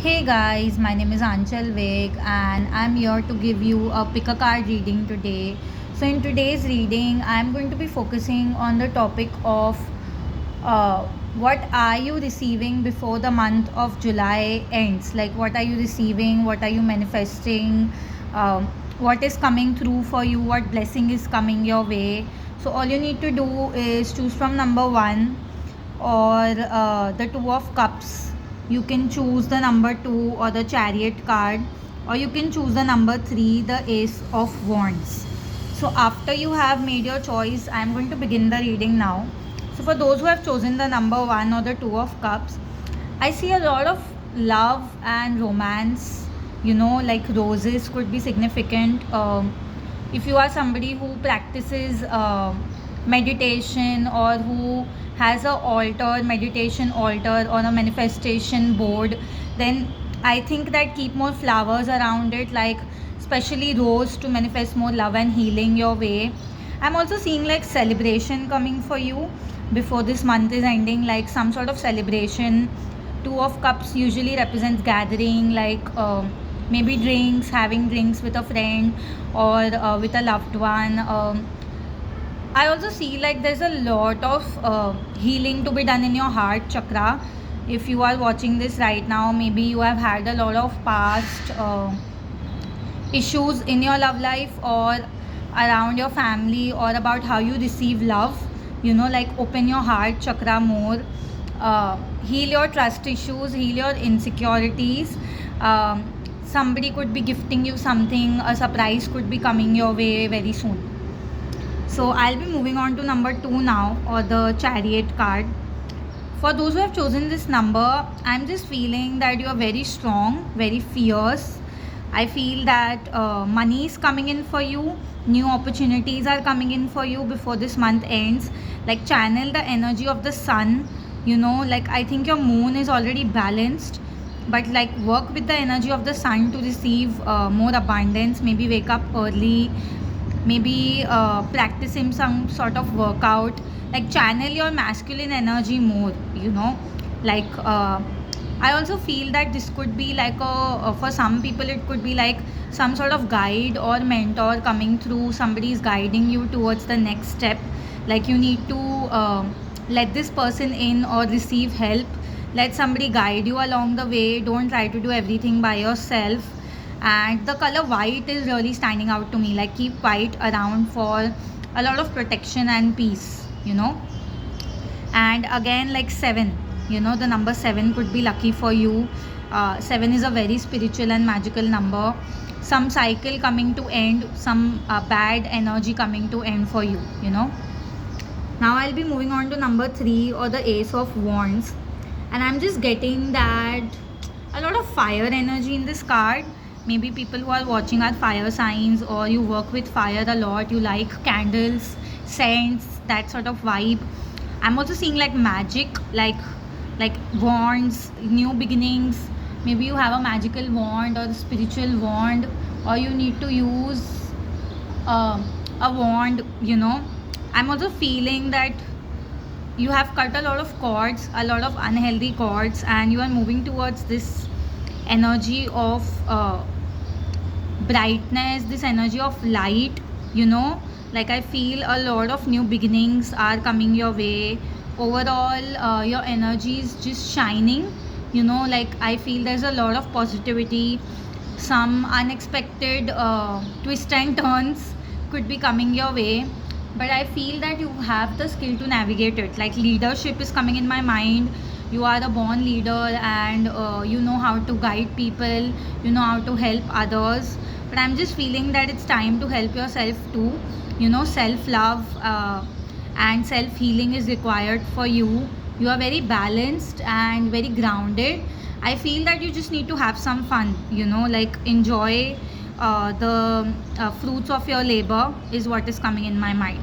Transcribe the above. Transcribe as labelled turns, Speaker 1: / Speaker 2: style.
Speaker 1: Hey guys, my name is Anchal Veg and I'm here to give you a pick a card reading today. So, in today's reading, I'm going to be focusing on the topic of uh, what are you receiving before the month of July ends? Like, what are you receiving? What are you manifesting? Um, what is coming through for you? What blessing is coming your way? So, all you need to do is choose from number one or the two of cups. You can choose the number two or the chariot card, or you can choose the number three, the ace of wands. So after you have made your choice, I am going to begin the reading now. So for those who have chosen the number one or the two of cups, I see a lot of love and romance. Like roses could be significant. If you are somebody who practices meditation, or who has a altar, meditation altar, or a manifestation board, then I think that keep more flowers around it, like especially rose, to manifest more love and healing your way. I'm also seeing like celebration coming for you before this month is ending, like some sort of celebration. Two of cups usually represents gathering, like maybe drinks, having drinks with a friend, or with a loved one. I also see like there's a lot of healing to be done in your heart chakra. If you are watching this right now, maybe you have had a lot of past issues in your love life, or around your family, or about how you receive love. Like open your heart chakra more, heal your trust issues, heal your insecurities. Somebody could be gifting you something, a surprise could be coming your way very soon. So I'll be moving on to number two now, or the chariot card. For those who have chosen this number, I'm just feeling that you are very strong, very fierce. I feel that money is coming in for you, new opportunities are coming in for you before this month ends. Like channel the energy of the sun, like I think your moon is already balanced, but like work with the energy of the sun to receive more abundance. Maybe wake up early, maybe practicing some sort of workout, like channel your masculine energy more. Like I also feel that this could be like for some people it could be like some sort of guide or mentor coming through. Somebody is guiding you towards the next step, like you need to let this person in or receive help. Let somebody guide you along the way. Don't try to do everything by yourself. And the color white is really standing out to me, like keep white around for a lot of protection and peace. And again, like seven, the number seven could be lucky for you. Seven is a very spiritual and magical number. Some cycle coming to end, some bad energy coming to end for you. Now I'll be moving on to number three, or the ace of wands, and I'm just getting that a lot of fire energy in this card. Maybe people who are watching are fire signs, or you work with fire a lot, you like candles, scents, that sort of vibe. I'm also seeing like magic, like wands, new beginnings. Maybe you have a magical wand or a spiritual wand, or you need to use a wand. I'm also feeling that you have cut a lot of cords, a lot of unhealthy cords, and you are moving towards this energy of brightness, this energy of light. Like I feel a lot of new beginnings are coming your way. Overall, your energy is just shining. Like I feel there's a lot of positivity. Some unexpected twists and turns could be coming your way, but I feel that you have the skill to navigate it. Like leadership is coming in my mind. You are a born leader, and you know how to guide people, you know how to help others. But I'm just feeling that it's time to help yourself too. Self love and self healing is required for you. You are very balanced and very grounded. I feel that you just need to have some fun, like enjoy the fruits of your labor is what is coming in my mind.